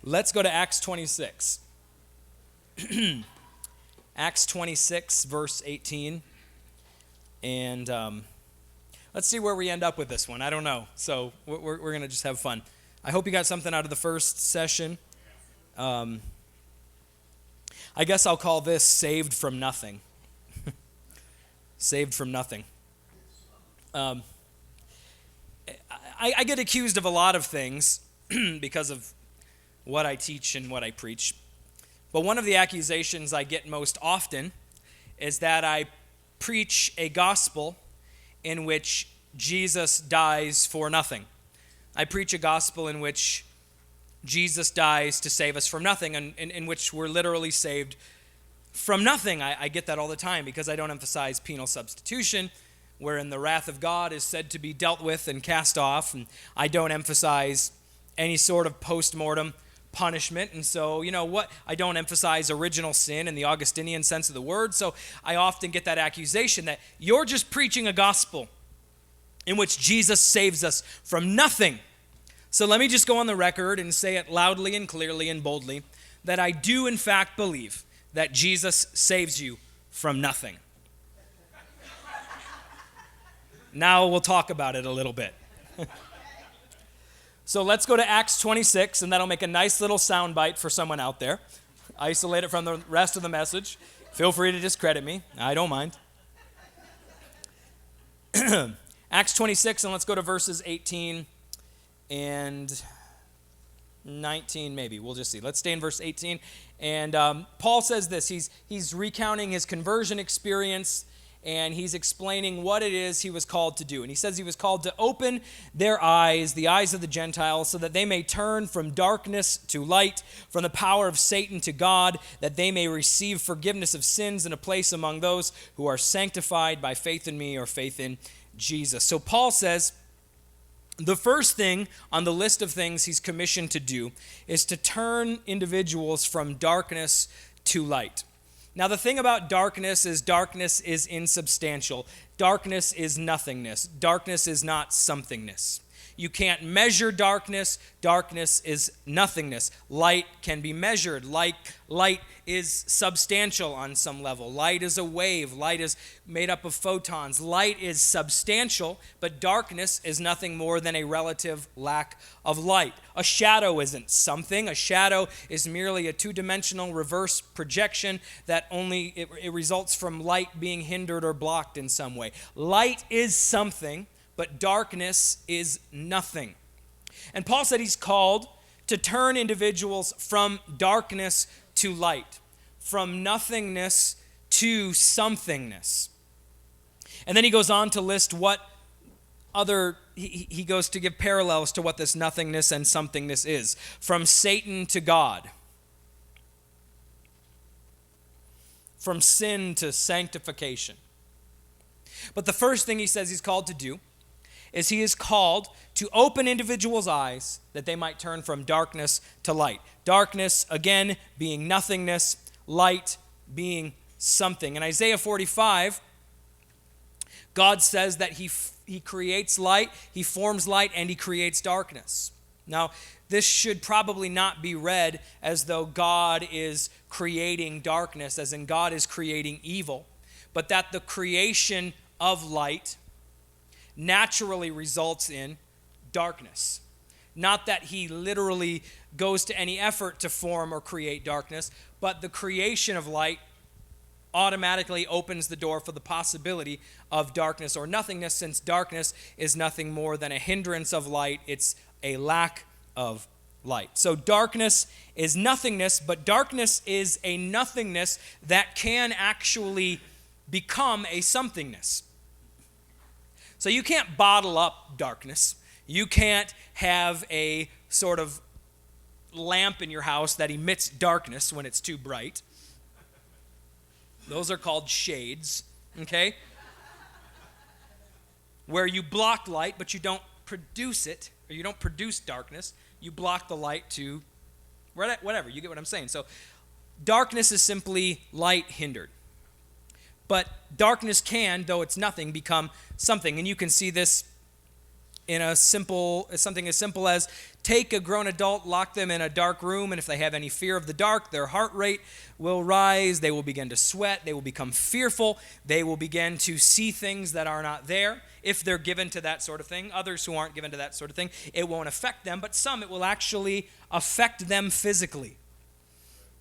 Let's go to Acts 26. Acts 26, verse 18. And let's see where we end up with this one. I don't know. So we're going to just have fun. I hope you got something out of the first session. I guess I'll call this Saved from Nothing. Saved from Nothing. I get accused of a lot of things because of what I teach and what I preach. But one of the accusations I get most often is that I preach a gospel in which Jesus dies for nothing. I preach a gospel in which Jesus dies to save us from nothing, and in which we're literally saved from nothing. I get that all the time because I don't emphasize penal substitution, wherein the wrath of God is said to be dealt with and cast off, and I don't emphasize any sort of post-mortem punishment. And so, I don't emphasize original sin in the Augustinian sense of the word. So I often get that accusation that you're just preaching a gospel in which Jesus saves us from nothing. So let me just go on the record and say it loudly and clearly and boldly that I do in fact believe that Jesus saves you from nothing. Now we'll talk about it a little bit. So let's go to Acts 26, and that'll make a nice little soundbite for someone out there. Isolate it from the rest of the message. Feel free to discredit me. I don't mind. Acts 26, and let's go to verses 18 and 19 maybe. We'll just see. Let's stay in verse 18. And Paul says this. He's recounting his conversion experience, and he's explaining what it is he was called to do. And he says he was called to open their eyes, the eyes of the Gentiles, so that they may turn from darkness to light, from the power of Satan to God, that they may receive forgiveness of sins and a place among those who are sanctified by faith in me or faith in Jesus. So Paul says the first thing on the list of things he's commissioned to do is to turn individuals from darkness to light. Now, the thing about darkness is insubstantial. Darkness is nothingness. Darkness is not somethingness. You can't measure darkness. Darkness is nothingness. Light can be measured. Light is substantial on some level. Light is a wave. Light is made up of photons. Light is substantial, but darkness is nothing more than a relative lack of light. A shadow isn't something. A shadow is merely a two-dimensional reverse projection that only it results from light being hindered or blocked in some way. Light is something, but darkness is nothing. And Paul said he's called to turn individuals from darkness to light, from nothingness to somethingness. And then he goes on to list what other, he goes to give parallels to what this nothingness and somethingness is. From Satan to God. From sin to sanctification. But the first thing he says he's called to do is he is called to open individuals' eyes that they might turn from darkness to light. Darkness, again, being nothingness, light being something. In Isaiah 45, God says that he creates light, he forms light, and he creates darkness. Now, this should probably not be read as though God is creating darkness, as in God is creating evil, but that the creation of light naturally results in darkness. Not that he literally goes to any effort to form or create darkness, but the creation of light automatically opens the door for the possibility of darkness or nothingness, since darkness is nothing more than a hindrance of light. It's a lack of light. So darkness is nothingness, but darkness is a nothingness that can actually become a somethingness. So you can't bottle up darkness. You can't have a sort of lamp in your house that emits darkness when it's too bright. Those are called shades, okay? Where you block light, but you don't produce it, or you don't produce darkness. You block the light to whatever. You get what I'm saying. So darkness is simply light hindered. But darkness can, though it's nothing, become something. And you can see this in something as simple as take a grown adult, lock them in a dark room, and if they have any fear of the dark, their heart rate will rise, they will begin to sweat, they will become fearful, they will begin to see things that are not there. If they're given to that sort of thing, others who aren't given to that sort of thing, it won't affect them, but some it will actually affect them physically.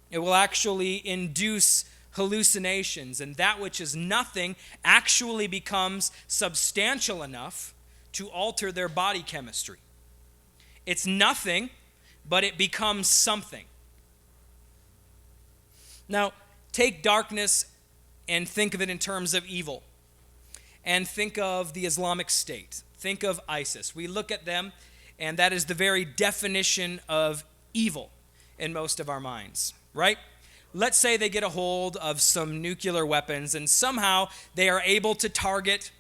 It will actually induce hallucinations, and that which is nothing actually becomes substantial enough to alter their body chemistry. It's nothing, but it becomes something. Now, take darkness and think of it in terms of evil. And think of the Islamic State. Think of ISIS. We look at them, and that is the very definition of evil in most of our minds, right? Let's say they get a hold of some nuclear weapons, and somehow they are able to target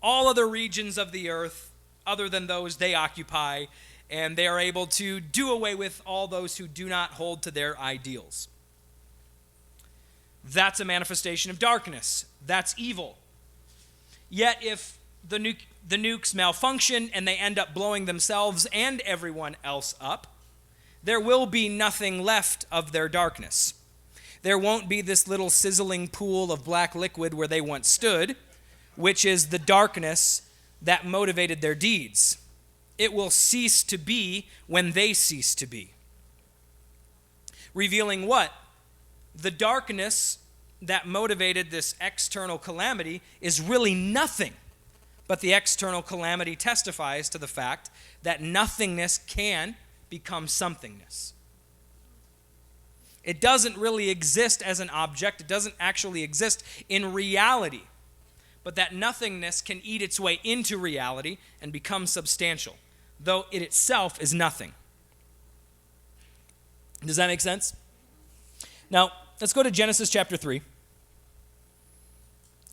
all other regions of the earth other than those they occupy, and they are able to do away with all those who do not hold to their ideals. That's a manifestation of darkness. That's evil. Yet if the nukes malfunction and they end up blowing themselves and everyone else up, there will be nothing left of their darkness. There won't be this little sizzling pool of black liquid where they once stood, which is the darkness that motivated their deeds. It will cease to be when they cease to be. Revealing what? The darkness that motivated this external calamity is really nothing, but the external calamity testifies to the fact that nothingness can become somethingness. It doesn't really exist as an object. It doesn't actually exist in reality, but that nothingness can eat its way into reality and become substantial, though it itself is nothing. Does that make sense? Now, let's go to Genesis chapter 3,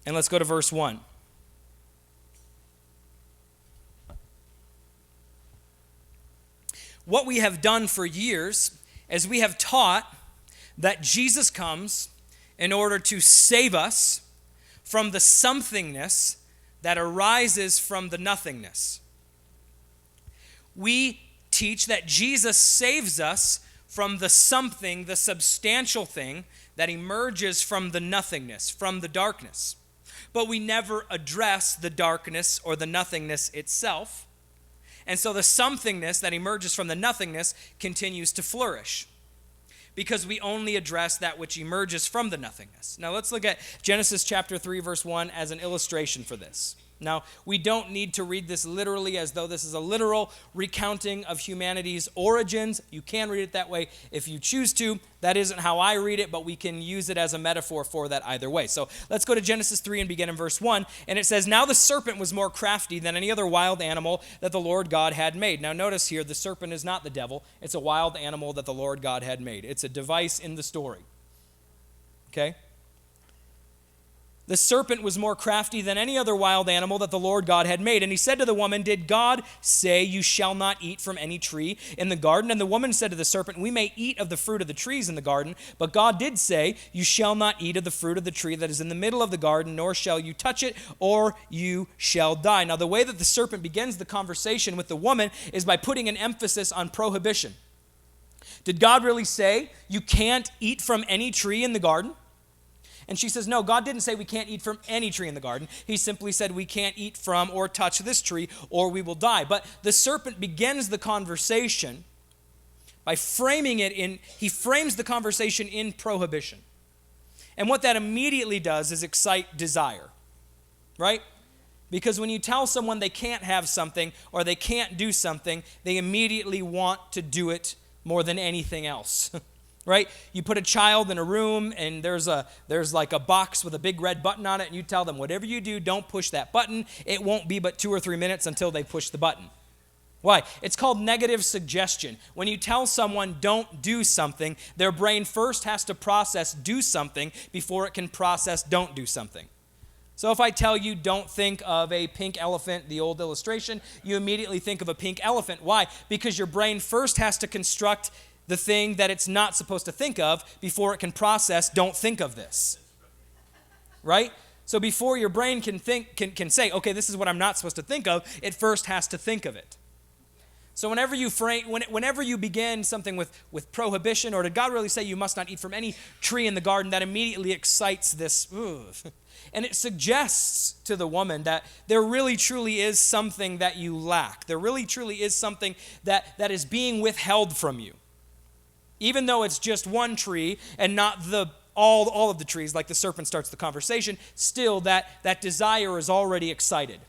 and let's go to verse 1. What we have done for years is we have taught that Jesus comes in order to save us from the somethingness that arises from the nothingness. We teach that Jesus saves us from the something, the substantial thing that emerges from the nothingness, from the darkness. But we never address the darkness or the nothingness itself. And so the somethingness that emerges from the nothingness continues to flourish, because we only address that which emerges from the nothingness. Now let's look at Genesis chapter 3, verse 1 as an illustration for this. Now, we don't need to read this literally as though this is a literal recounting of humanity's origins. You can read it that way if you choose to. That isn't how I read it, but we can use it as a metaphor for that either way. So let's go to Genesis 3 and begin in verse 1. And it says, "Now the serpent was more crafty than any other wild animal that the Lord God had made." Now notice here, the serpent is not the devil. It's a wild animal that the Lord God had made. It's a device in the story. Okay? "The serpent was more crafty than any other wild animal that the Lord God had made. And he said to the woman, 'Did God say you shall not eat from any tree in the garden?' And the woman said to the serpent, 'We may eat of the fruit of the trees in the garden, but God did say, you shall not eat of the fruit of the tree that is in the middle of the garden, nor shall you touch it, or you shall die.'" Now the way that the serpent begins the conversation with the woman is by putting an emphasis on prohibition. Did God really say you can't eat from any tree in the garden? And she says, no, God didn't say we can't eat from any tree in the garden. He simply said we can't eat from or touch this tree or we will die. But the serpent begins the conversation by he frames the conversation in prohibition. And what that immediately does is excite desire, right? Because when you tell someone they can't have something or they can't do something, they immediately want to do it more than anything else. Right? You put a child in a room and there's like a box with a big red button on it, and you tell them, whatever you do, don't push that button. It won't be but 2 or 3 minutes until they push the button. Why? It's called negative suggestion. When you tell someone don't do something, their brain first has to process do something before it can process don't do something. So if I tell you don't think of a pink elephant, the old illustration, you immediately think of a pink elephant. Why? Because your brain first has to construct the thing that it's not supposed to think of before it can process, don't think of this. Right? So before your brain can say, okay, this is what I'm not supposed to think of, it first has to think of it. So whenever you begin something with prohibition, or did God really say you must not eat from any tree in the garden, that immediately excites this, and it suggests to the woman that there really truly is something that you lack. There really truly is something that is being withheld from you. Even though it's just one tree and not all of the trees, like the serpent starts the conversation, still that desire is already excited.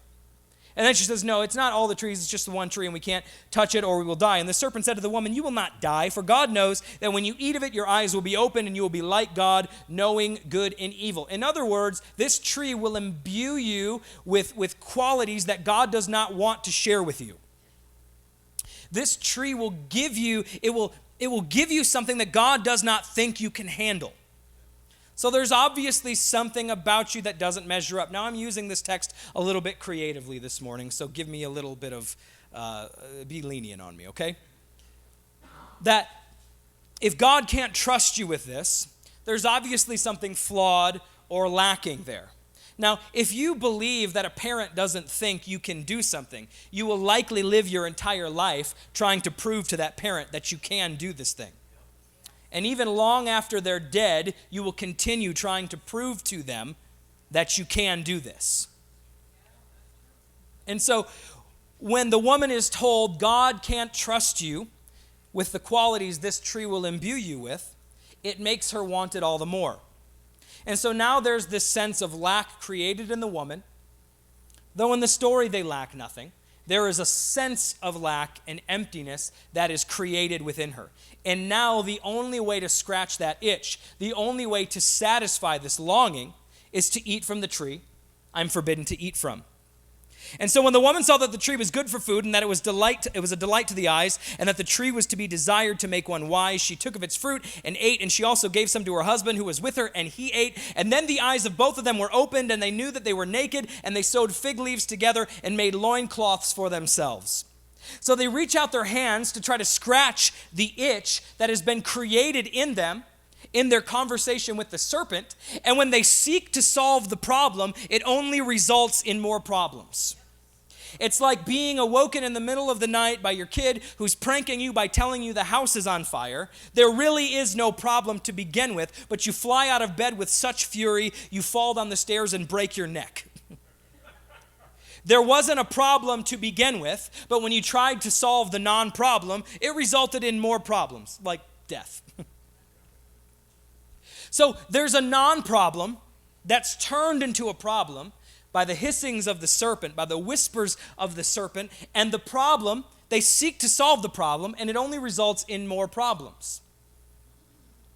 And then she says, no, it's not all the trees, it's just the one tree, and we can't touch it or we will die. And the serpent said to the woman, you will not die, for God knows that when you eat of it, your eyes will be opened and you will be like God, knowing good and evil. In other words, this tree will imbue you with qualities that God does not want to share with you. This tree will give you, it will give you something that God does not think you can handle. So there's obviously something about you that doesn't measure up. Now, I'm using this text a little bit creatively this morning, so give me a little bit of, be lenient on me, okay? That if God can't trust you with this, there's obviously something flawed or lacking there. Now, if you believe that a parent doesn't think you can do something, you will likely live your entire life trying to prove to that parent that you can do this thing. And even long after they're dead, you will continue trying to prove to them that you can do this. And so when the woman is told God can't trust you with the qualities this tree will imbue you with, it makes her want it all the more. And so now there's this sense of lack created in the woman. Though in the story they lack nothing, there is a sense of lack and emptiness that is created within her. And now the only way to scratch that itch, the only way to satisfy this longing, is to eat from the tree I'm forbidden to eat from. And so when the woman saw that the tree was good for food and that it was a delight to the eyes, and that the tree was to be desired to make one wise, she took of its fruit and ate, and she also gave some to her husband who was with her, and he ate. And then the eyes of both of them were opened, and they knew that they were naked, and they sewed fig leaves together and made loincloths for themselves. So they reach out their hands to try to scratch the itch that has been created in them in their conversation with the serpent, and when they seek to solve the problem, it only results in more problems. It's like being awoken in the middle of the night by your kid who's pranking you by telling you the house is on fire. There really is no problem to begin with, but you fly out of bed with such fury, you fall down the stairs and break your neck. There wasn't a problem to begin with, but when you tried to solve the non-problem, it resulted in more problems, like death. So there's a non-problem that's turned into a problem by the hissings of the serpent, by the whispers of the serpent, and the problem, they seek to solve the problem, and it only results in more problems.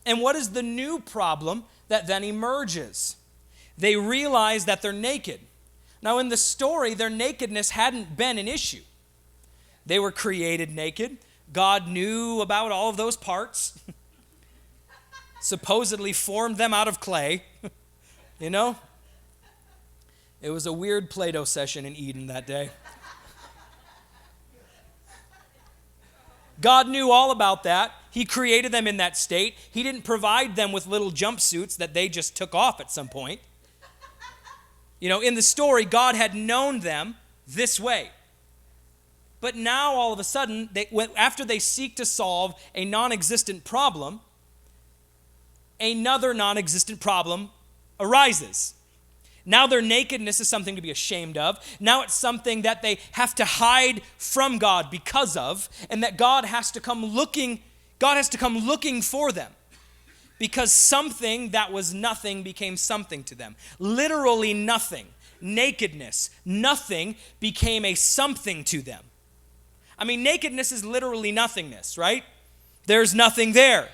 And what is the new problem that then emerges? They realize that they're naked. Now, in the story, their nakedness hadn't been an issue. They were created naked. God knew about all of those parts. Supposedly formed them out of clay. You know? It was a weird Play-Doh session in Eden that day. God knew all about that. He created them in that state. He didn't provide them with little jumpsuits that they just took off at some point. You know, in the story, God had known them this way. But now, all of a sudden, after they seek to solve a non-existent problem, another non-existent problem arises. Now their nakedness is something to be ashamed of. Now it's something that they have to hide from God because of, and that God has to come looking for them. Because something that was nothing became something to them. Literally nothing. Nakedness. Nothing became a something to them. I mean, nakedness is literally nothingness, right? There's nothing there.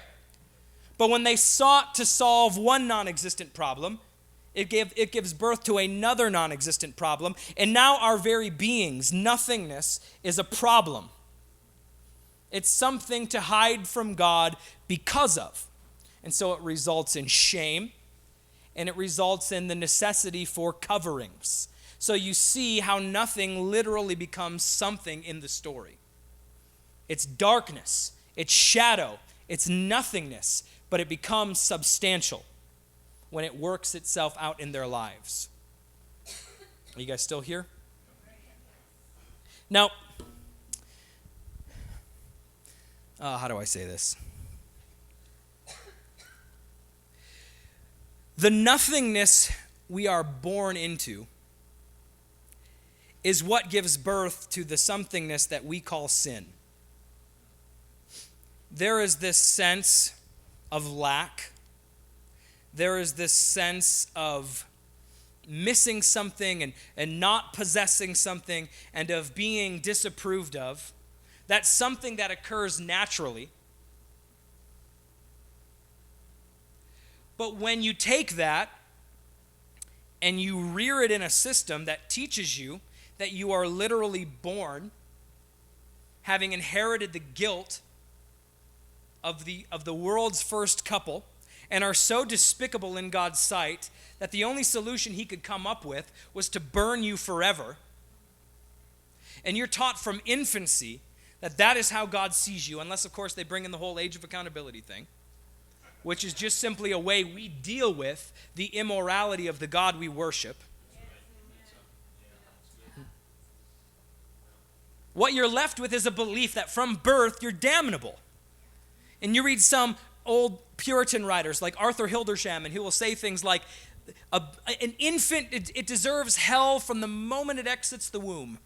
But when they sought to solve one non-existent problem, it gives birth to another non-existent problem. And now our very beings, nothingness, is a problem. It's something to hide from God because of. And so it results in shame, and it results in the necessity for coverings. So you see how nothing literally becomes something in the story. It's darkness, it's shadow, it's nothingness, but it becomes substantial when it works itself out in their lives. Are you guys still here? Now, how do I say this? The nothingness we are born into is what gives birth to the somethingness that we call sin. There is this sense of lack. There is this sense of missing something and not possessing something and of being disapproved of. That's something that occurs naturally. But when you take that and you rear it in a system that teaches you that you are literally born having inherited the guilt of the world's first couple and are so despicable in God's sight that the only solution he could come up with was to burn you forever. And you're taught from infancy that is how God sees you, unless, of course, they bring in the whole age of accountability thing, which is just simply a way we deal with the immorality of the God we worship. What you're left with is a belief that from birth you're damnable. And you read some old Puritan writers like Arthur Hildersham, and he will say things like, an infant, it deserves hell from the moment it exits the womb.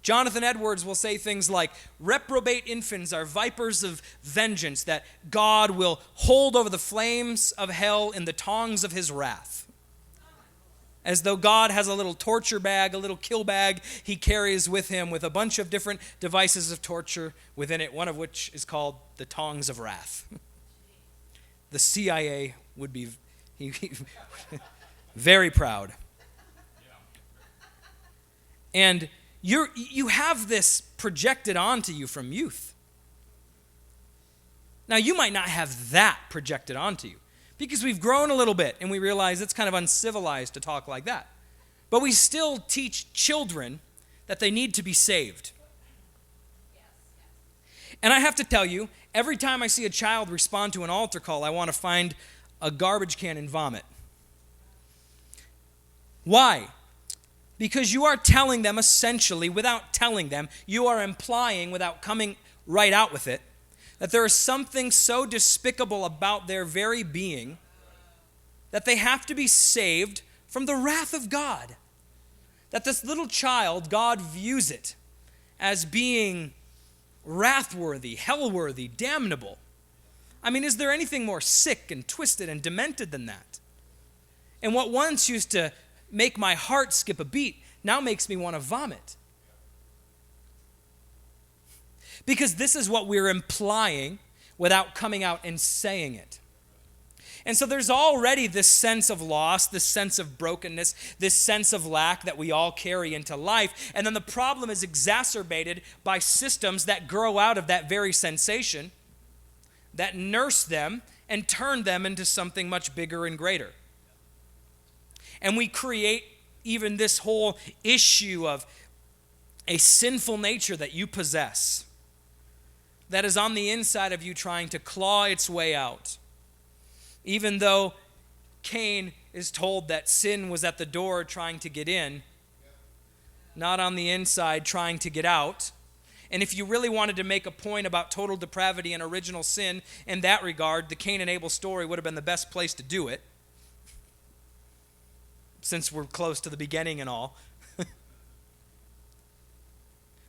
Jonathan Edwards will say things like, reprobate infants are vipers of vengeance that God will hold over the flames of hell in the tongs of his wrath. As though God has a little torture bag, a little kill bag he carries with him with a bunch of different devices of torture within it, one of which is called the tongs of wrath. The CIA would be very proud. And you have this projected onto you from youth. Now, you might not have that projected onto you because we've grown a little bit and we realize it's kind of uncivilized to talk like that. But we still teach children that they need to be saved. And I have to tell you, every time I see a child respond to an altar call, I want to find a garbage can and vomit. Why? Because you are telling them essentially, without telling them, you are implying without coming right out with it, that there is something so despicable about their very being that they have to be saved from the wrath of God. That this little child, God views it as being wrathworthy, hell-worthy, damnable. I mean, is there anything more sick and twisted and demented than that? And what once used to make my heart skip a beat now makes me want to vomit. Because this is what we're implying without coming out and saying it. And so there's already this sense of loss, this sense of brokenness, this sense of lack that we all carry into life. And then the problem is exacerbated by systems that grow out of that very sensation, that nurse them and turn them into something much bigger and greater. And we create even this whole issue of a sinful nature that you possess, that is on the inside of you trying to claw its way out. Even though Cain is told that sin was at the door trying to get in, not on the inside trying to get out. And if you really wanted to make a point about total depravity and original sin in that regard, the Cain and Abel story would have been the best place to do it, since we're close to the beginning and all.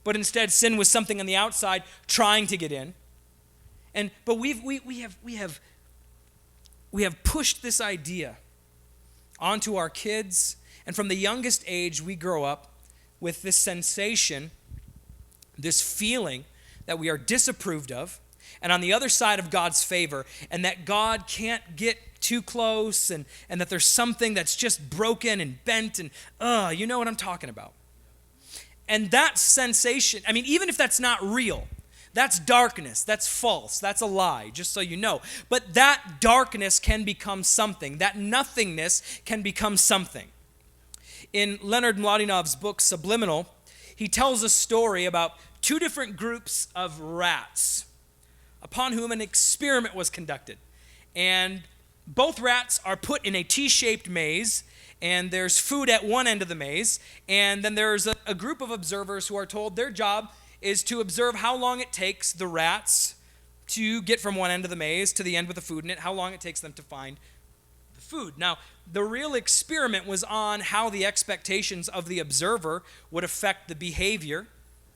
But instead, sin was something on the outside trying to get in. But we have pushed this idea onto our kids, and from the youngest age, we grow up with this sensation, this feeling that we are disapproved of, and on the other side of God's favor, and that God can't get too close, and that there's something that's just broken and bent, and you know what I'm talking about. And that sensation, I mean, even if that's not real, that's darkness, that's false, that's a lie, just so you know. But that darkness can become something. That nothingness can become something. In Leonard Mladinov's book, Subliminal, he tells a story about two different groups of rats upon whom an experiment was conducted. And both rats are put in a T-shaped maze, and there's food at one end of the maze, and then there's a group of observers who are told their job is to observe how long it takes the rats to get from one end of the maze to the end with the food in it, how long it takes them to find the food. Now, the real experiment was on how the expectations of the observer would affect the behavior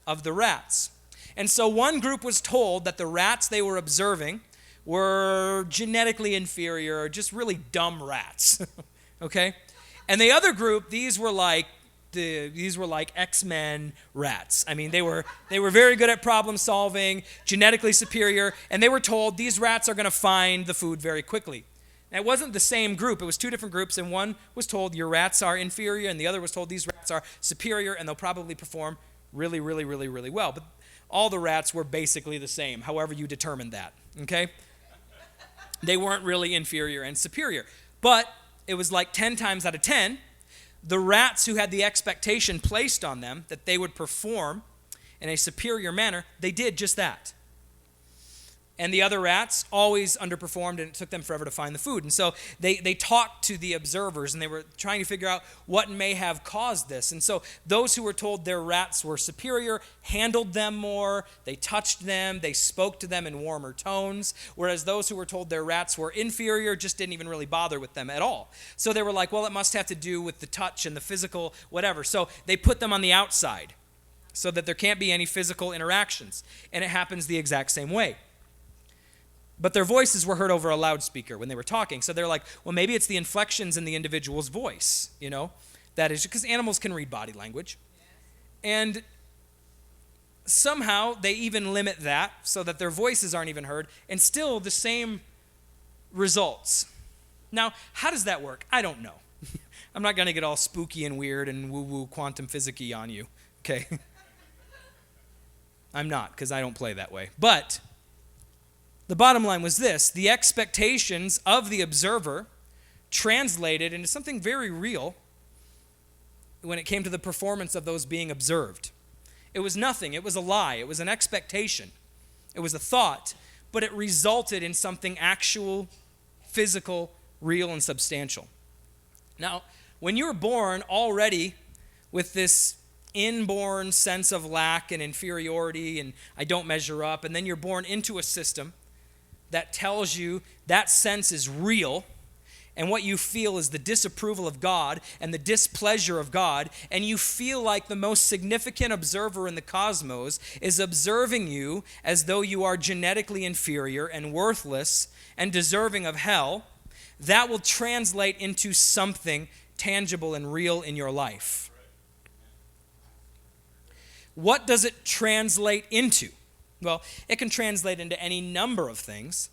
of the rats. And so one group was told that the rats they were observing were genetically inferior, or just really dumb rats. Okay? And the other group, these were like X-Men rats. I mean, they were very good at problem solving, genetically superior, and they were told these rats are going to find the food very quickly. And it wasn't the same group. It was two different groups, and one was told your rats are inferior, and the other was told these rats are superior, and they'll probably perform really, really, really, really well. But all the rats were basically the same, however you determined that, okay? They weren't really inferior and superior. But it was like 10 times out of 10, the rats who had the expectation placed on them that they would perform in a superior manner, they did just that. And the other rats always underperformed, and it took them forever to find the food. And so they talked to the observers, and they were trying to figure out what may have caused this. And so those who were told their rats were superior handled them more, they touched them, they spoke to them in warmer tones, whereas those who were told their rats were inferior just didn't even really bother with them at all. So they were like, well, it must have to do with the touch and the physical whatever. So they put them on the outside so that there can't be any physical interactions. And it happens the exact same way. But their voices were heard over a loudspeaker when they were talking. So they're like, well, maybe it's the inflections in the individual's voice, That is, because animals can read body language. And somehow they even limit that so that their voices aren't even heard, and still the same results. Now, how does that work? I don't know. I'm not going to get all spooky and weird and woo-woo quantum physics-y on you, okay? I'm not, because I don't play that way. But the bottom line was this: the expectations of the observer translated into something very real when it came to the performance of those being observed. It was nothing. It was a lie. It was an expectation. It was a thought, but it resulted in something actual, physical, real, and substantial. Now, when you're born already with this inborn sense of lack and inferiority and I don't measure up, and then you're born into a system that tells you that sense is real, and what you feel is the disapproval of God and the displeasure of God, and you feel like the most significant observer in the cosmos is observing you as though you are genetically inferior and worthless and deserving of hell, that will translate into something tangible and real in your life. What does it translate into? Well, it can translate into any number of things,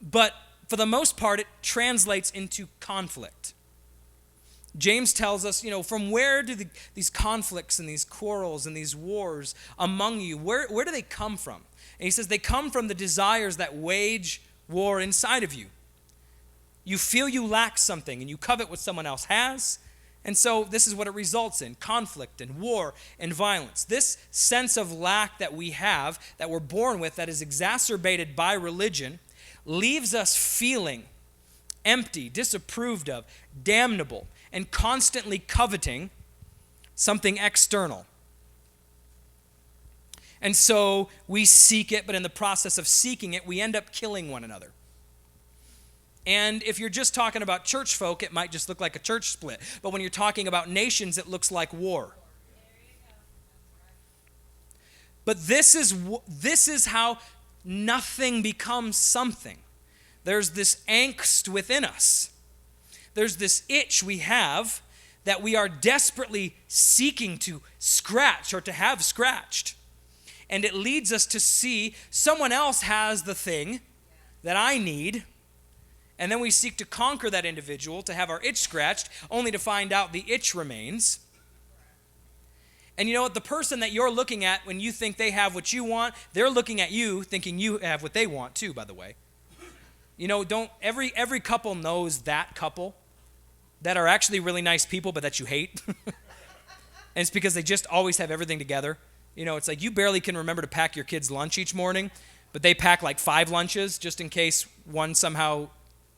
but for the most part, it translates into conflict. James tells us, from where do these conflicts and these quarrels and these wars among you, where do they come from? And he says they come from the desires that wage war inside of you. You feel you lack something and you covet what someone else has. And so this is what it results in: conflict and war and violence. This sense of lack that we have, that we're born with, that is exacerbated by religion, leaves us feeling empty, disapproved of, damnable, and constantly coveting something external. And so we seek it, but in the process of seeking it, we end up killing one another. And if you're just talking about church folk, it might just look like a church split. But when you're talking about nations, it looks like war. But this is how nothing becomes something. There's this angst within us. There's this itch we have that we are desperately seeking to scratch or to have scratched. And it leads us to see someone else has the thing that I need. And then we seek to conquer that individual, to have our itch scratched, only to find out the itch remains. And you know what? The person that you're looking at when you think they have what you want, they're looking at you thinking you have what they want too, by the way. Every couple knows that couple that are actually really nice people, but that you hate. And it's because they just always have everything together. It's like you barely can remember to pack your kids' lunch each morning, but they pack like 5 lunches just in case one somehow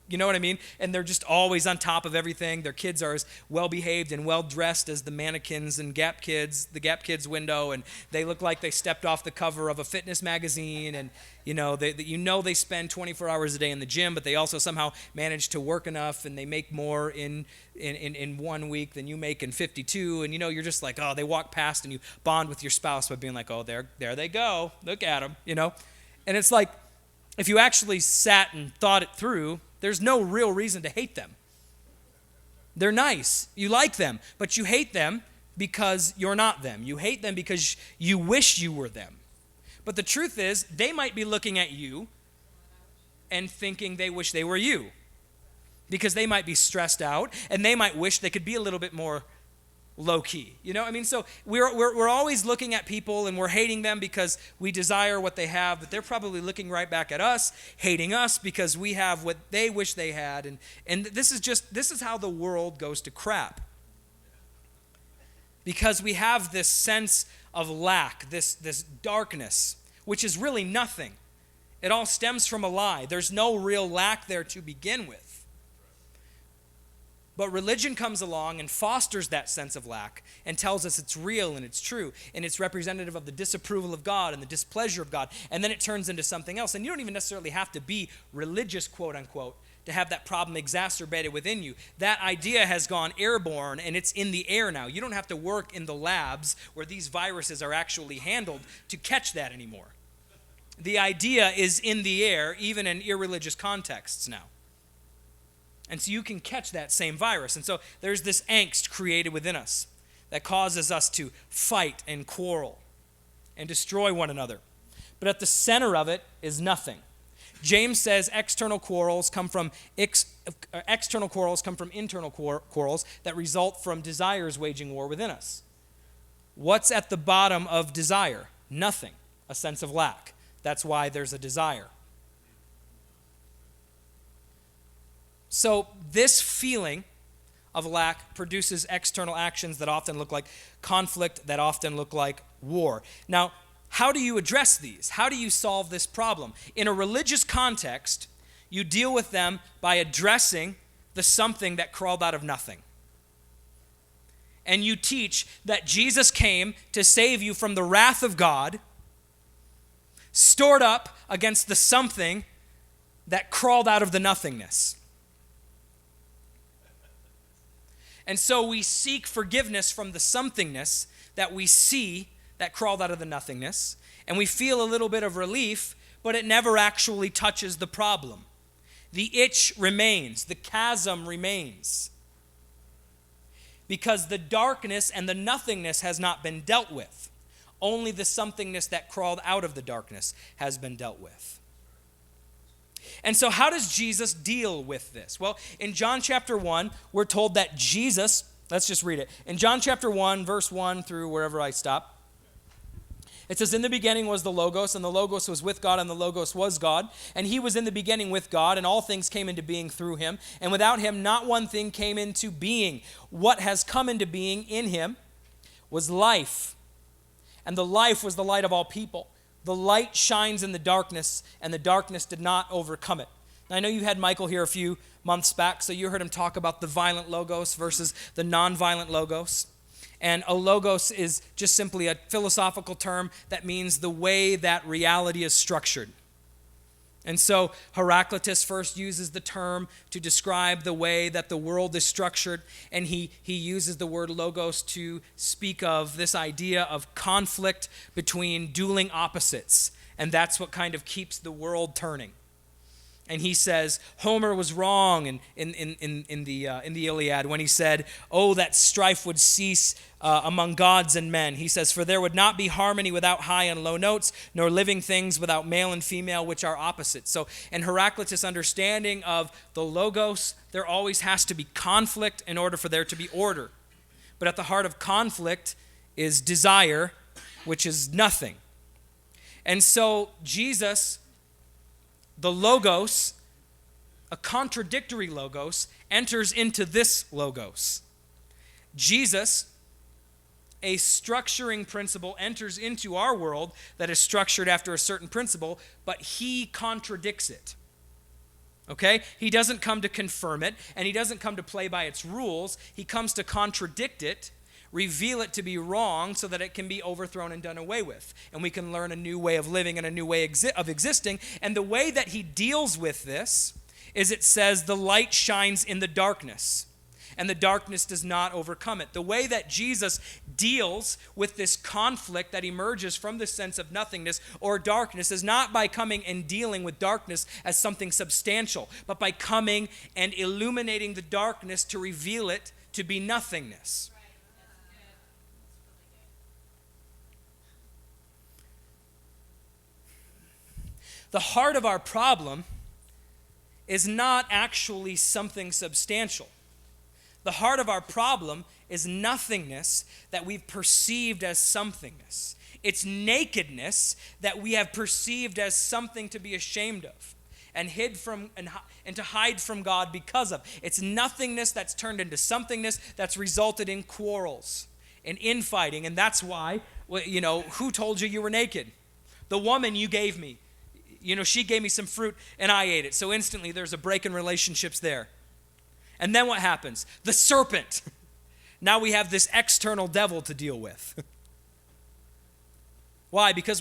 You know what I mean? And they're just always on top of everything. Their kids are as well-behaved and well-dressed as the mannequins and the Gap Kids window, and they look like they stepped off the cover of a fitness magazine, and they spend 24 hours a day in the gym, but they also somehow manage to work enough, and they make more in 1 week than you make in 52, and you're just like, oh, they walk past, and you bond with your spouse by being like, oh, there they go. Look at them, And it's like, if you actually sat and thought it through, there's no real reason to hate them. They're nice. You like them, but you hate them because you're not them. You hate them because you wish you were them. But the truth is, they might be looking at you and thinking they wish they were you, because they might be stressed out and they might wish they could be a little bit more low-key. So we're always looking at people and we're hating them because we desire what they have, but they're probably looking right back at us, hating us because we have what they wish they had. And this is how the world goes to crap. Because we have this sense of lack, this darkness, which is really nothing. It all stems from a lie. There's no real lack there to begin with. But religion comes along and fosters that sense of lack and tells us it's real and it's true and it's representative of the disapproval of God and the displeasure of God. And then it turns into something else. And you don't even necessarily have to be religious, quote unquote, to have that problem exacerbated within you. That idea has gone airborne and it's in the air now. You don't have to work in the labs where these viruses are actually handled to catch that anymore. The idea is in the air, even in irreligious contexts now. And so you can catch that same virus. And so there's this angst created within us that causes us to fight and quarrel and destroy one another. But at the center of it is nothing. James says external quarrels come from internal quarrels that result from desires waging war within us. What's at the bottom of desire? Nothing. A sense of lack. That's why there's a desire. So this feeling of lack produces external actions that often look like conflict, that often look like war. Now, how do you address these? How do you solve this problem? In a religious context, you deal with them by addressing the something that crawled out of nothing. And you teach that Jesus came to save you from the wrath of God, stored up against the something that crawled out of the nothingness. And so we seek forgiveness from the somethingness that we see that crawled out of the nothingness, and we feel a little bit of relief, but it never actually touches the problem. The itch remains, the chasm remains, because the darkness and the nothingness has not been dealt with. Only the somethingness that crawled out of the darkness has been dealt with. And so how does Jesus deal with this? Well, in John chapter 1, we're told that Jesus, let's just read it. In John chapter 1, verse 1 through wherever I stop, it says, "In the beginning was the Logos, and the Logos was with God, and the Logos was God. And he was in the beginning with God, and all things came into being through him. And without him, not one thing came into being. What has come into being in him was life. And the life was the light of all people. The light shines in the darkness, and the darkness did not overcome it." Now, I know you had Michael here a few months back, so you heard him talk about the violent logos versus the non-violent logos. And a logos is just simply a philosophical term that means the way that reality is structured. And so Heraclitus first uses the term to describe the way that the world is structured, and he uses the word logos to speak of this idea of conflict between dueling opposites, and that's what kind of keeps the world turning. And he says Homer was wrong in the Iliad when he said, "Oh, that strife would cease among gods and men." He says, "For there would not be harmony without high and low notes, nor living things without male and female, which are opposites." So in Heraclitus' understanding of the Logos, there always has to be conflict in order for there to be order. But at the heart of conflict is desire, which is nothing. And so Jesus, the Logos, a contradictory Logos, enters into this Logos. Jesus, a structuring principle, enters into our world that is structured after a certain principle, but he contradicts it. Okay? He doesn't come to confirm it, and he doesn't come to play by its rules. He comes to contradict it, reveal it to be wrong so that it can be overthrown and done away with. And we can learn a new way of living and a new way of existing. And the way that he deals with this is it says the light shines in the darkness, and the darkness does not overcome it. The way that Jesus deals with this conflict that emerges from this sense of nothingness or darkness is not by coming and dealing with darkness as something substantial, but by coming and illuminating the darkness to reveal it to be nothingness. The heart of our problem is not actually something substantial. The heart of our problem is nothingness that we've perceived as somethingness. It's nakedness that we have perceived as something to be ashamed of and hid from and to hide from God because of. It's nothingness that's turned into somethingness that's resulted in quarrels and infighting. And that's why, who told you were naked? The woman you gave me. She gave me some fruit and I ate it. So instantly there's a break in relationships there. And then what happens? The serpent. Now we have this external devil to deal with. Why? Because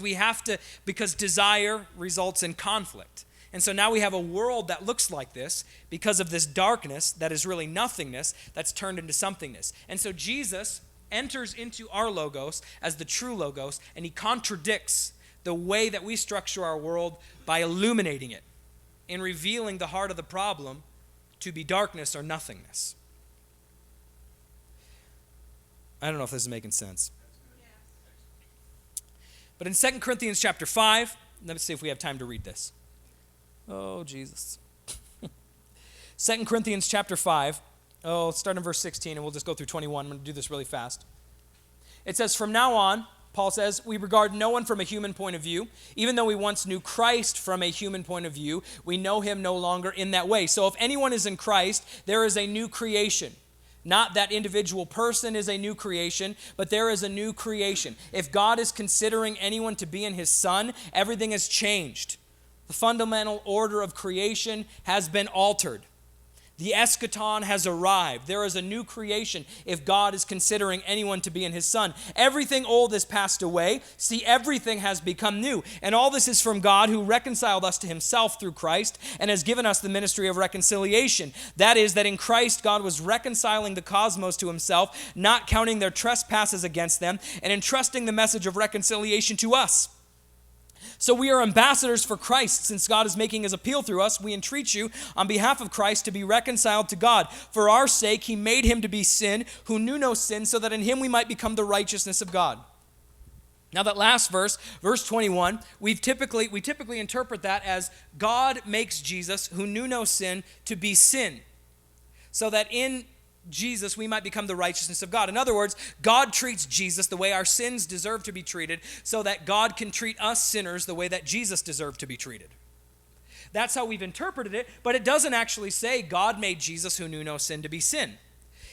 desire results in conflict. And so now we have a world that looks like this because of this darkness that is really nothingness that's turned into somethingness. And so Jesus enters into our logos as the true logos, and he contradicts the way that we structure our world by illuminating it and revealing the heart of the problem to be darkness or nothingness. I don't know if this is making sense. But in 2 Corinthians chapter 5, let me see if we have time to read this. Oh, Jesus. 2 Corinthians chapter 5, let's start in verse 16 and we'll just go through 21. I'm going to do this really fast. It says, "From now on," Paul says, "we regard no one from a human point of view. Even though we once knew Christ from a human point of view, we know him no longer in that way. So if anyone is in Christ, there is a new creation." Not that individual person is a new creation, but there is a new creation. If God is considering anyone to be in his Son, everything has changed. The fundamental order of creation has been altered. The eschaton has arrived. There is a new creation if God is considering anyone to be in his Son. Everything old has passed away. See, everything has become new. And all this is from God, who reconciled us to himself through Christ and has given us the ministry of reconciliation. That is, that in Christ God was reconciling the cosmos to himself, not counting their trespasses against them, and entrusting the message of reconciliation to us. So we are ambassadors for Christ. Since God is making his appeal through us, we entreat you on behalf of Christ to be reconciled to God. For our sake, he made him to be sin who knew no sin, so that in him we might become the righteousness of God. Now that last verse, verse 21, we typically interpret that as God makes Jesus, who knew no sin, to be sin, so that in Jesus, we might become the righteousness of God. In other words, God treats Jesus the way our sins deserve to be treated, so that God can treat us sinners the way that Jesus deserved to be treated. That's how we've interpreted it, but it doesn't actually say God made Jesus who knew no sin to be sin.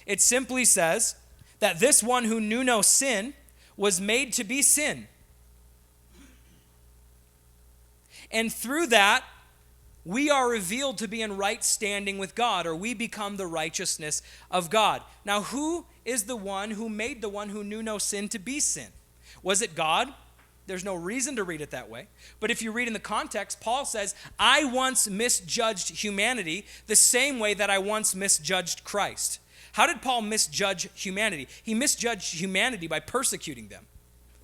It simply says that this one who knew no sin was made to be sin. And through that, we are revealed to be in right standing with God, or we become the righteousness of God. Now, who is the one who made the one who knew no sin to be sin? Was it God? There's no reason to read it that way. But if you read in the context, Paul says, I once misjudged humanity the same way that I once misjudged Christ. How did Paul misjudge humanity? He misjudged humanity by persecuting them.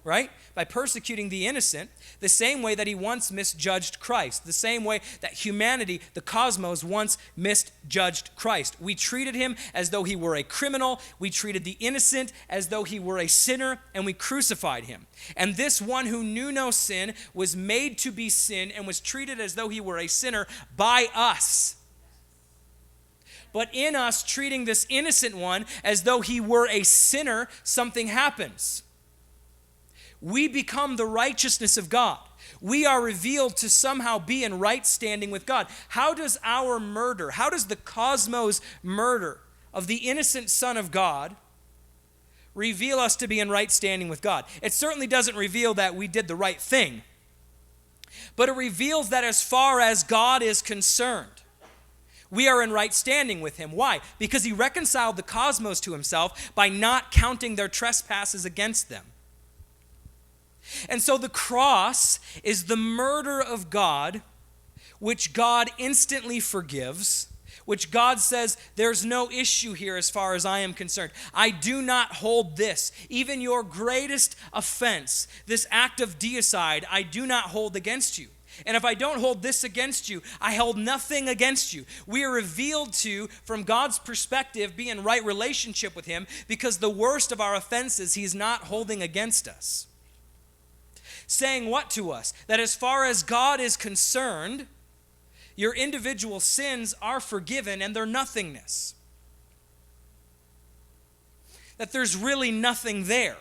Right? By persecuting the innocent, the same way that he once misjudged Christ, the same way that humanity, the cosmos, once misjudged Christ. We treated him as though he were a criminal. We treated the innocent as though he were a sinner, and we crucified him. And this one who knew no sin was made to be sin and was treated as though he were a sinner by us. But in us treating this innocent one as though he were a sinner, something happens. We become the righteousness of God. We are revealed to somehow be in right standing with God. How does our murder, how does the cosmos murder of the innocent Son of God reveal us to be in right standing with God? It certainly doesn't reveal that we did the right thing, but it reveals that as far as God is concerned, We are in right standing with him. Why? Because he reconciled the cosmos to himself by not counting their trespasses against them. And so the cross is the murder of God, which God instantly forgives, which God says, there's no issue here as far as I am concerned. I do not hold this. Even your greatest offense, this act of deicide, I do not hold against you. And if I don't hold this against you, I held nothing against you. We are revealed to, from God's perspective, be in right relationship with him because the worst of our offenses he's not holding against us. Saying what to us? That as far as God is concerned, your individual sins are forgiven and they're nothingness. That there's really nothing there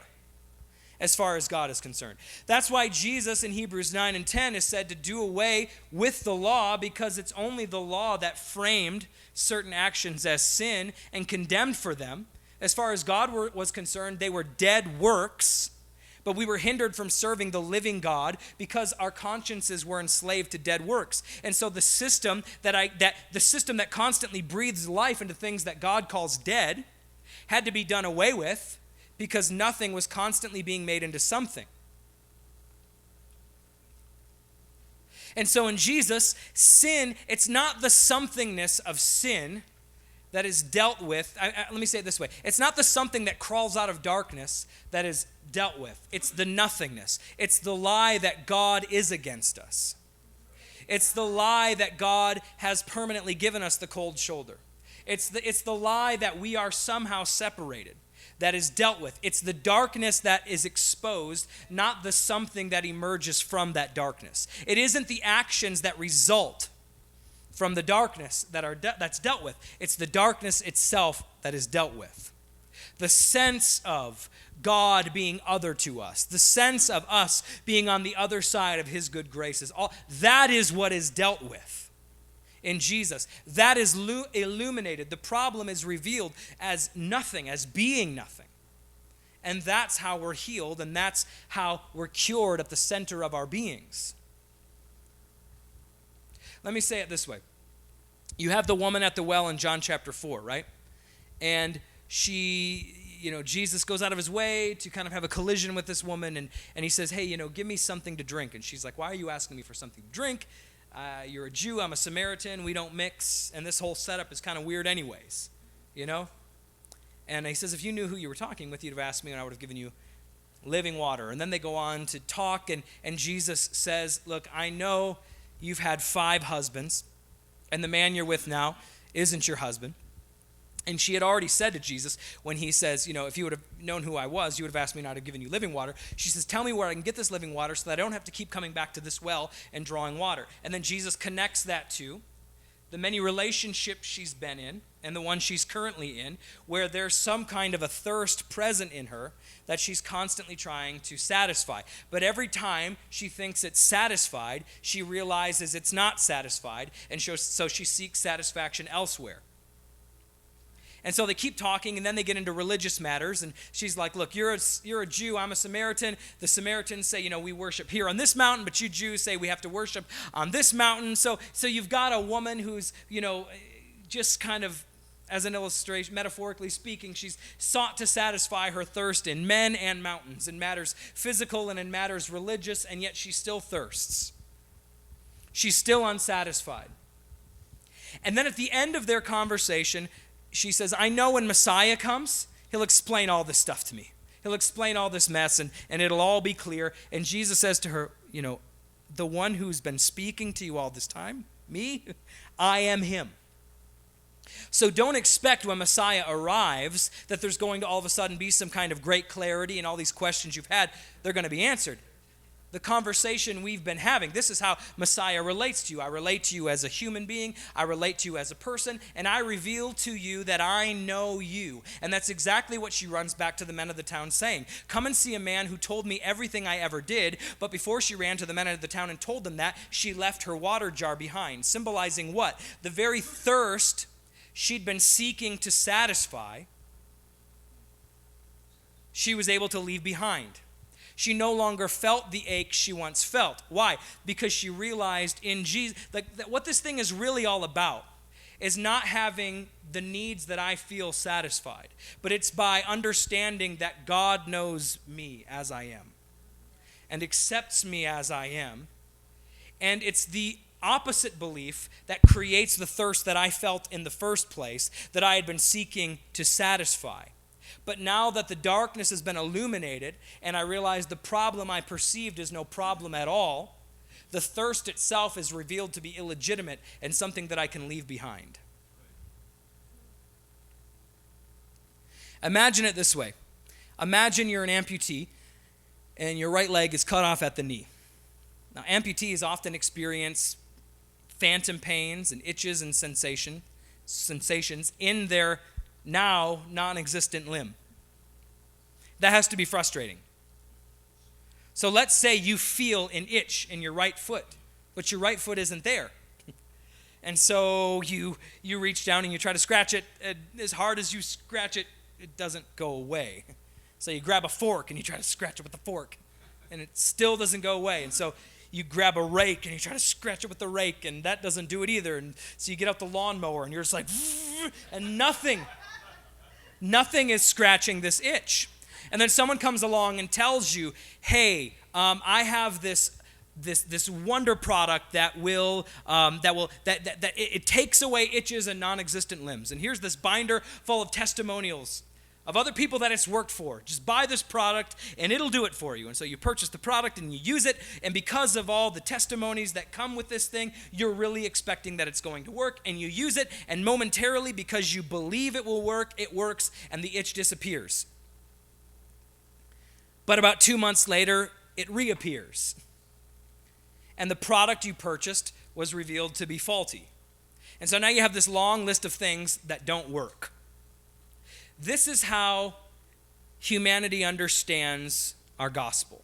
as far as God is concerned. That's why Jesus in Hebrews 9 and 10 is said to do away with the law, because it's only the law that framed certain actions as sin and condemned for them. As far as God was concerned, they were dead works, but we were hindered from serving the living God because our consciences were enslaved to dead works. And so the system that constantly breathes life into things that God calls dead had to be done away with, because nothing was constantly being made into something. And so in Jesus, sin, it's not the somethingness of sin that is dealt with. Let me say it this way. It's not the something that crawls out of darkness that is dealt with. It's the nothingness. It's the lie that God is against us. It's the lie that God has permanently given us the cold shoulder. It's the lie that we are somehow separated. That is dealt with. It's the darkness that is exposed, not the something that emerges from that darkness. It isn't the actions that result from the darkness that's dealt with. It's the darkness itself that is dealt with. The sense of God being other to us, the sense of us being on the other side of his good graces, that is what is dealt with. In Jesus, that is illuminated. The problem is revealed as nothing, as being nothing. And that's how we're healed, and that's how we're cured at the center of our beings. Let me say it this way. You have the woman at the well in John chapter 4, right? And Jesus goes out of his way to kind of have a collision with this woman, and he says, hey, give me something to drink. And she's like, why are you asking me for something to drink? You're a Jew, I'm a Samaritan, we don't mix, and this whole setup is kind of weird anyways, And he says, if you knew who you were talking with, you'd have asked me and I would have given you living water. And then they go on to talk, and Jesus says, look, I know you've had 5 husbands, and the man you're with now isn't your husband. And she had already said to Jesus, when he says, if you would have known who I was, you would have asked me not to have given you living water. She says, tell me where I can get this living water so that I don't have to keep coming back to this well and drawing water. And then Jesus connects that to the many relationships she's been in and the one she's currently in, where there's some kind of a thirst present in her that she's constantly trying to satisfy. But every time she thinks it's satisfied, she realizes it's not satisfied, and so she seeks satisfaction elsewhere. And so they keep talking, and then they get into religious matters, and she's like, look, you're a Jew, I'm a Samaritan. The Samaritans say, we worship here on this mountain, but you Jews say we have to worship on this mountain. So you've got a woman who's, just kind of, as an illustration, metaphorically speaking, she's sought to satisfy her thirst in men and mountains, in matters physical and in matters religious, and yet she still thirsts. She's still unsatisfied. And then at the end of their conversation, she says, I know when Messiah comes, he'll explain all this stuff to me. He'll explain all this mess, and it'll all be clear. And Jesus says to her, the one who's been speaking to you all this time, me, I am him. So don't expect when Messiah arrives that there's going to all of a sudden be some kind of great clarity, and all these questions you've had, they're going to be answered. The conversation we've been having, this is how Messiah relates to you. I relate to you as a human being. I relate to you as a person. And I reveal to you that I know you. And that's exactly what she runs back to the men of the town saying. Come and see a man who told me everything I ever did. But before she ran to the men of the town and told them that, she left her water jar behind. Symbolizing what? The very thirst she'd been seeking to satisfy, she was able to leave behind. She no longer felt the ache she once felt. Why? Because she realized in Jesus, that what this thing is really all about is not having the needs that I feel satisfied, but it's by understanding that God knows me as I am and accepts me as I am. And it's the opposite belief that creates the thirst that I felt in the first place, that I had been seeking to satisfy. But now that the darkness has been illuminated and I realize the problem I perceived is no problem at all, the thirst itself is revealed to be illegitimate and something that I can leave behind. Imagine it this way. Imagine you're an amputee and your right leg is cut off at the knee. Now, amputees often experience phantom pains and itches and sensations in their now non-existent limb. That has to be frustrating. So let's say you feel an itch in your right foot, but your right foot isn't there. And so you reach down and you try to scratch it. As hard as you scratch it, it doesn't go away. So you grab a fork and you try to scratch it with the fork, and it still doesn't go away. And so you grab a rake and you try to scratch it with the rake, and that doesn't do it either. And so you get out the lawnmower and you're just like, and nothing is scratching this itch. And then someone comes along and tells you, hey, I have this wonder product that it takes away itches and non-existent limbs. And here's this binder full of testimonials of other people that it's worked for. Just buy this product and it'll do it for you. And so you purchase the product and you use it, and because of all the testimonies that come with this thing, you're really expecting that it's going to work, and you use it, and momentarily, because you believe it will work, it works, and the itch disappears. But about 2 months later, it reappears. And the product you purchased was revealed to be faulty. And so now you have this long list of things that don't work. This is how humanity understands our gospel.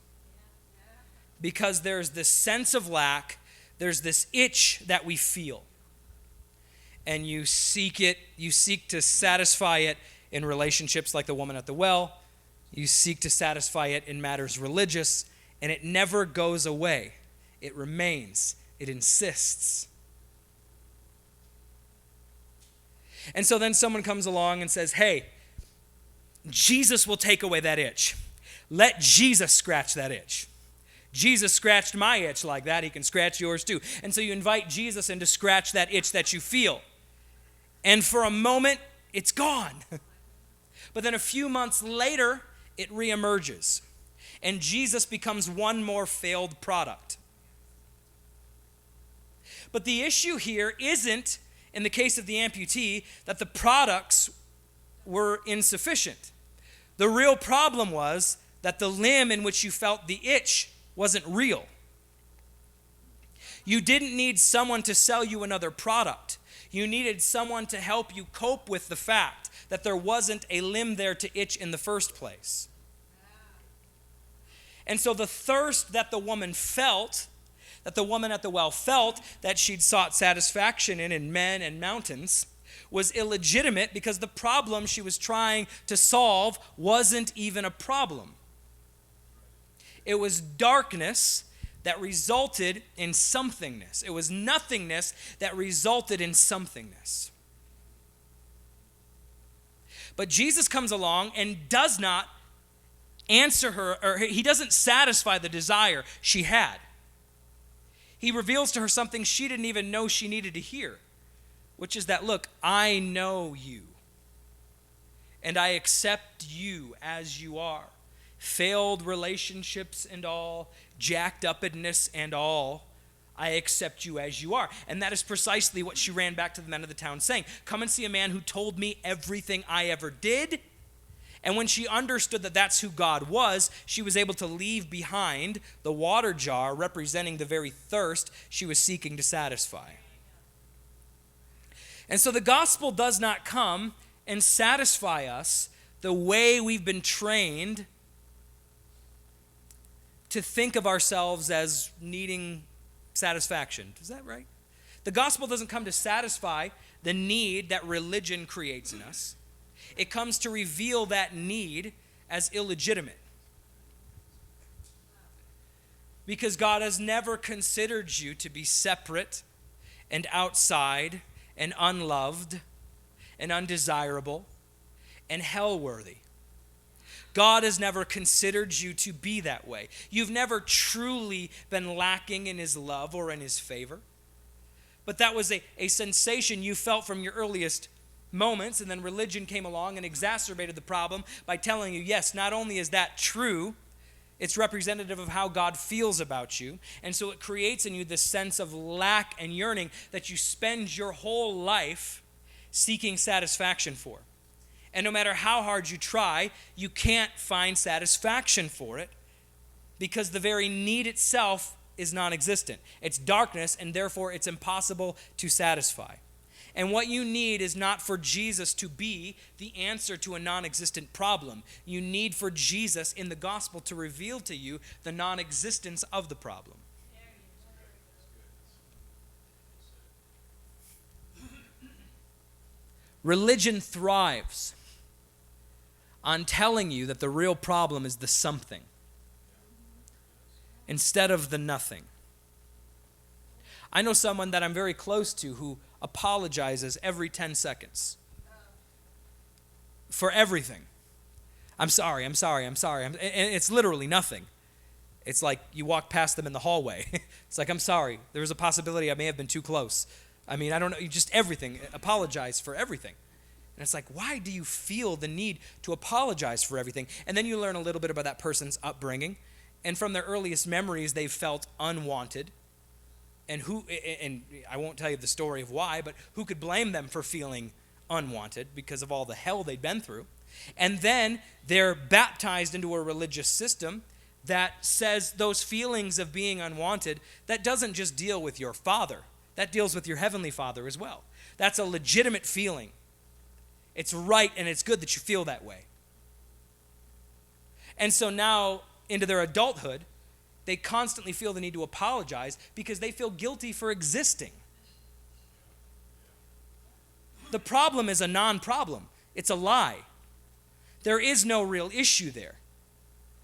Because there's this sense of lack, there's this itch that we feel. And you seek to satisfy it in relationships like the woman at the well. You seek to satisfy it in matters religious, and it never goes away. It remains. It insists. And so then someone comes along and says, hey, Jesus will take away that itch. Let Jesus scratch that itch. Jesus scratched my itch like that. He can scratch yours too. And so you invite Jesus in to scratch that itch that you feel. And for a moment, it's gone. But then a few months later, it reemerges. And Jesus becomes one more failed product. But the issue here isn't, in the case of the amputee, that the products were insufficient. The real problem was that the limb in which you felt the itch wasn't real. You didn't need someone to sell you another product. You needed someone to help you cope with the fact that there wasn't a limb there to itch in the first place. And so the thirst that the woman felt, that the woman at the well felt, that she'd sought satisfaction in men and mountains, was illegitimate because the problem she was trying to solve wasn't even a problem. It was darkness that resulted in somethingness. It was nothingness that resulted in somethingness. But Jesus comes along and does not answer her, or he doesn't satisfy the desire she had. He reveals to her something she didn't even know she needed to hear, which is that, look, I know you, and I accept you as you are. Failed relationships and all, jacked upness and all, I accept you as you are. And that is precisely what she ran back to the men of the town saying. Come and see a man who told me everything I ever did. And when she understood that that's who God was, she was able to leave behind the water jar representing the very thirst she was seeking to satisfy. And so the gospel does not come and satisfy us the way we've been trained to think of ourselves as needing satisfaction. Is that right? The gospel doesn't come to satisfy the need that religion creates in us. It comes to reveal that need as illegitimate. Because God has never considered you to be separate and outside and unloved and undesirable and hell-worthy. God has never considered you to be that way. You've never truly been lacking in his love or in his favor. But that was a sensation you felt from your earliest moments, and then religion came along and exacerbated the problem by telling you, yes, not only is that true, it's representative of how God feels about you. And so it creates in you this sense of lack and yearning that you spend your whole life seeking satisfaction for. And no matter how hard you try, you can't find satisfaction for it because the very need itself is non-existent. It's darkness, and therefore it's impossible to satisfy. And what you need is not for Jesus to be the answer to a non-existent problem. You need for Jesus in the gospel to reveal to you the non-existence of the problem. Religion thrives on telling you that the real problem is the something instead of the nothing. I know someone that I'm very close to who apologizes every 10 seconds for everything. I'm sorry. And it's literally nothing. It's like you walk past them in the hallway. It's like, I'm sorry. There was a possibility I may have been too close. I mean, I don't know. Just everything. Apologize for everything. And it's like, why do you feel the need to apologize for everything? And then you learn a little bit about that person's upbringing. And from their earliest memories, they've felt unwanted. And I won't tell you the story of why, but who could blame them for feeling unwanted because of all the hell they'd been through? And then they're baptized into a religious system that says those feelings of being unwanted, that doesn't just deal with your father. That deals with your heavenly Father as well. That's a legitimate feeling. It's right and it's good that you feel that way. And so now, into their adulthood, they constantly feel the need to apologize because they feel guilty for existing. The problem is a non-problem. It's a lie. There is no real issue there.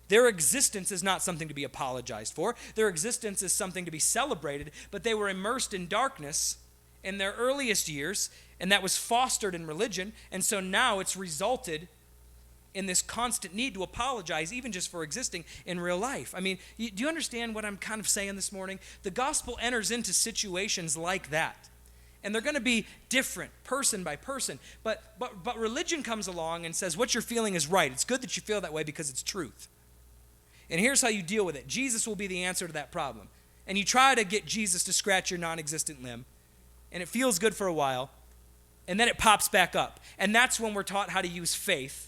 Their existence is not something to be apologized for. Their existence is something to be celebrated, but they were immersed in darkness in their earliest years, and that was fostered in religion, and so now it's resulted in this constant need to apologize, even just for existing in real life. I mean, do you understand what I'm kind of saying this morning? The gospel enters into situations like that, and they're going to be different person by person, but religion comes along and says, what you're feeling is right. It's good that you feel that way because it's truth. And here's how you deal with it. Jesus will be the answer to that problem. And you try to get Jesus to scratch your non-existent limb, and it feels good for a while, and then it pops back up. And that's when we're taught how to use faith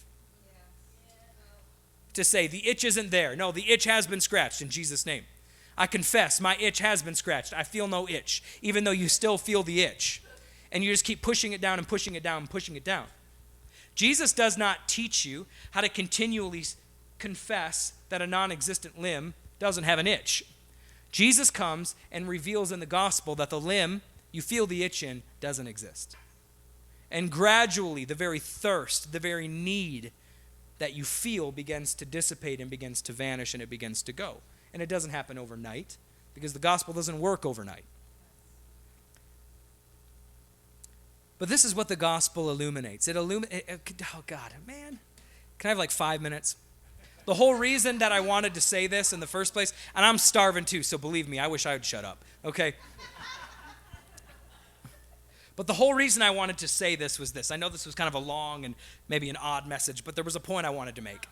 to say, the itch isn't there. No, the itch has been scratched in Jesus' name. I confess, my itch has been scratched. I feel no itch, even though you still feel the itch. And you just keep pushing it down and pushing it down and pushing it down. Jesus does not teach you how to continually confess that a non-existent limb doesn't have an itch. Jesus comes and reveals in the gospel that the limb you feel the itch in doesn't exist. And gradually, the very thirst, the very need that you feel begins to dissipate and begins to vanish and it begins to go. And it doesn't happen overnight because the gospel doesn't work overnight. But this is what the gospel illuminates. Oh God, man. Can I have like 5 minutes? The whole reason that I wanted to say this in the first place, and I'm starving too, so believe me, I wish I would shut up, okay? But the whole reason I wanted to say this was this. I know this was kind of a long and maybe an odd message, but there was a point I wanted to make.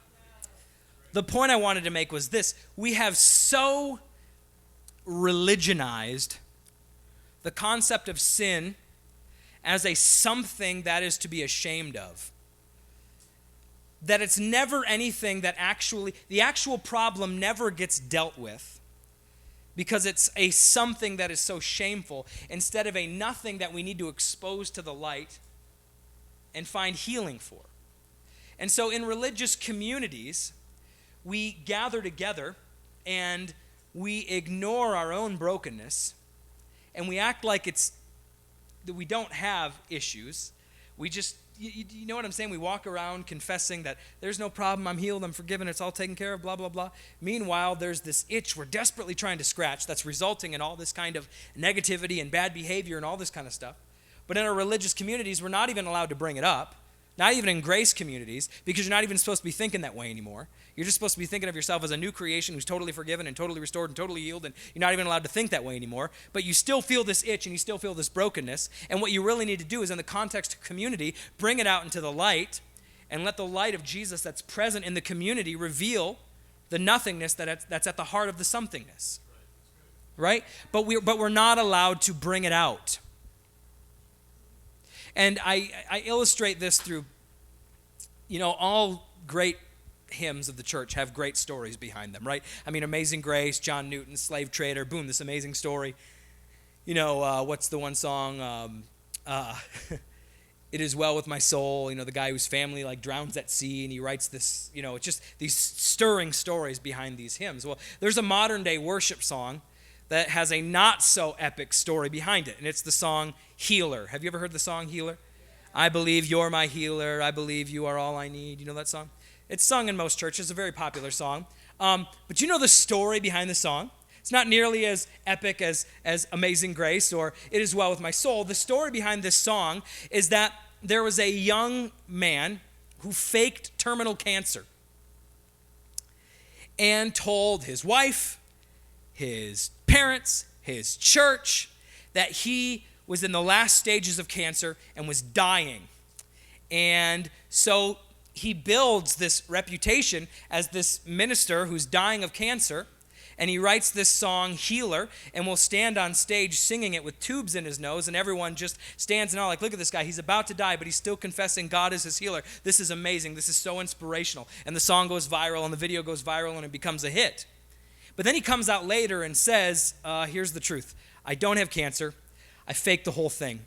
The point I wanted to make was this. We have so religionized the concept of sin as a something that is to be ashamed of, that it's never anything that the actual problem never gets dealt with, because it's a something that is so shameful instead of a nothing that we need to expose to the light and find healing for. And so in religious communities, we gather together and we ignore our own brokenness and we act like that we don't have issues. We just, you know what I'm saying? We walk around confessing that there's no problem, I'm healed, I'm forgiven, it's all taken care of, blah, blah, blah. Meanwhile, there's this itch we're desperately trying to scratch that's resulting in all this kind of negativity and bad behavior and all this kind of stuff. But in our religious communities, we're not even allowed to bring it up, not even in grace communities, because you're not even supposed to be thinking that way anymore. You're just supposed to be thinking of yourself as a new creation who's totally forgiven and totally restored and totally healed, and you're not even allowed to think that way anymore. But you still feel this itch and you still feel this brokenness. And what you really need to do is, in the context of community, bring it out into the light and let the light of Jesus that's present in the community reveal the nothingness that's at the heart of the somethingness. Right? But we're not allowed to bring it out. And I illustrate this through, all great hymns of the church have great stories behind them, right? I mean, Amazing Grace, John Newton, slave trader, boom, this amazing story. What's the one song? It is well with my soul. The guy whose family drowns at sea, and he writes this, it's just these stirring stories behind these hymns. Well, there's a modern day worship song that has a not so epic story behind it, and it's the song Healer. Have you ever heard the song Healer? I believe you're my healer. I believe you are all I need. You know that song? It's sung in most churches. It's a very popular song. But you know the story behind the song? It's not nearly as epic as Amazing Grace or It Is Well With My Soul. The story behind this song is that there was a young man who faked terminal cancer and told his wife, his parents, his church, that he was in the last stages of cancer and was dying. And so he builds this reputation as this minister who's dying of cancer, and he writes this song, Healer, and will stand on stage singing it with tubes in his nose, and everyone just stands and all look at this guy. He's about to die, but he's still confessing God is his healer. This is amazing. This is so inspirational. And the song goes viral, and the video goes viral, and it becomes a hit. But then he comes out later and says, here's the truth. I don't have cancer. I faked the whole thing.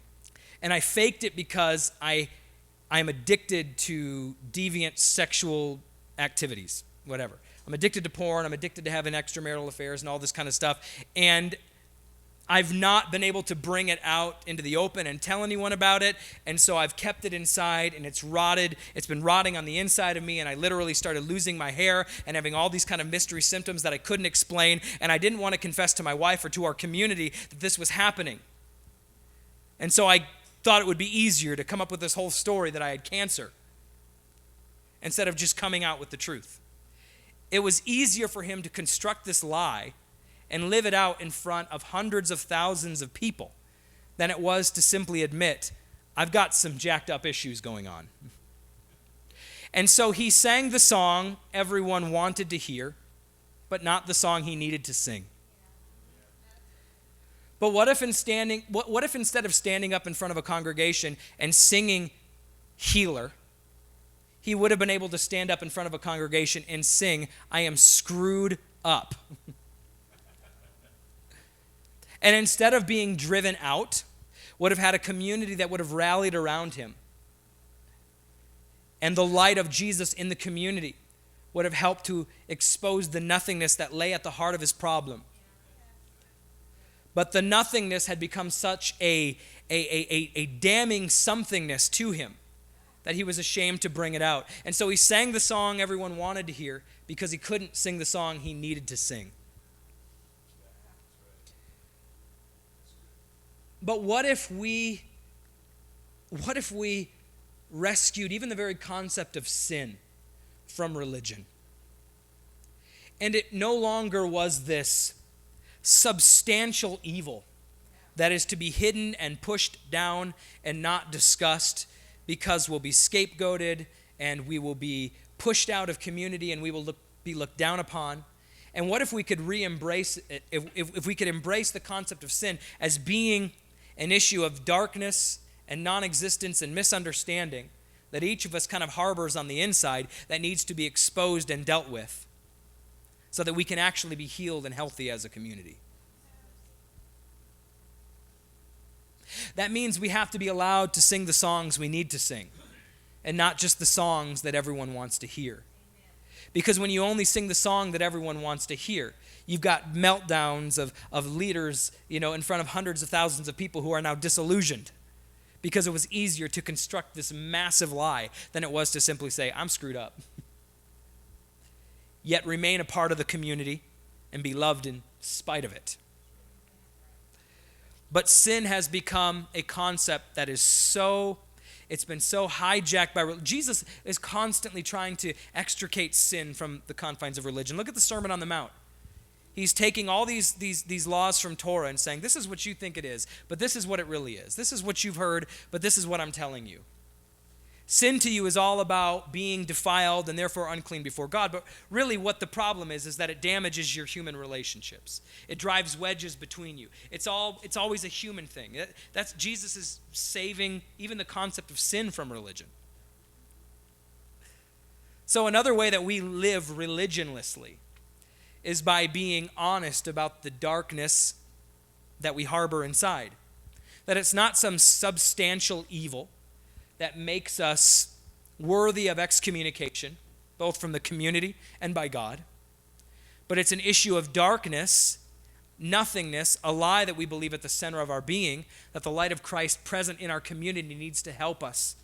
And I faked it because I'm addicted to deviant sexual activities, whatever. I'm addicted to porn. I'm addicted to having extramarital affairs and all this kind of stuff. And I've not been able to bring it out into the open and tell anyone about it. And so I've kept it inside, and it's rotted. It's been rotting on the inside of me, and I literally started losing my hair and having all these kind of mystery symptoms that I couldn't explain. And I didn't want to confess to my wife or to our community that this was happening. And so I thought it would be easier to come up with this whole story that I had cancer instead of just coming out with the truth. It was easier for him to construct this lie and live it out in front of hundreds of thousands of people than it was to simply admit, I've got some jacked up issues going on. And so he sang the song everyone wanted to hear, but not the song he needed to sing. But what if instead of standing up in front of a congregation and singing Healer, he would have been able to stand up in front of a congregation and sing, I am screwed up. And instead of being driven out, would have had a community that would have rallied around him. And the light of Jesus in the community would have helped to expose the nothingness that lay at the heart of his problem. But the nothingness had become such a damning somethingness to him that he was ashamed to bring it out. And so he sang the song everyone wanted to hear because he couldn't sing the song he needed to sing. But what if we rescued even the very concept of sin from religion? And it no longer was this substantial evil that is to be hidden and pushed down and not discussed because we'll be scapegoated and we will be pushed out of community and we will be looked down upon. And what if we could re-embrace it, if we could embrace the concept of sin as being an issue of darkness and non-existence and misunderstanding that each of us kind of harbors on the inside that needs to be exposed and dealt with so that we can actually be healed and healthy as a community. That means we have to be allowed to sing the songs we need to sing and not just the songs that everyone wants to hear. Because when you only sing the song that everyone wants to hear, you've got meltdowns of leaders, in front of hundreds of thousands of people who are now disillusioned because it was easier to construct this massive lie than it was to simply say, I'm screwed up. Yet remain a part of the community and be loved in spite of it. But sin has become a concept that is it's been so hijacked by Jesus is constantly trying to extricate sin from the confines of religion. Look at the Sermon on the Mount. He's taking all these laws from Torah and saying, this is what you think it is, but this is what it really is. This is what you've heard, but this is what I'm telling you. Sin to you is all about being defiled and therefore unclean before God. But really what the problem is that it damages your human relationships. It drives wedges between you. It's always a human thing. That's Jesus is saving even the concept of sin from religion. So another way that we live religionlessly is by being honest about the darkness that we harbor inside. That it's not some substantial evil that makes us worthy of excommunication, both from the community and by God. But it's an issue of darkness, nothingness, a lie that we believe at the center of our being, that the light of Christ present in our community needs to help us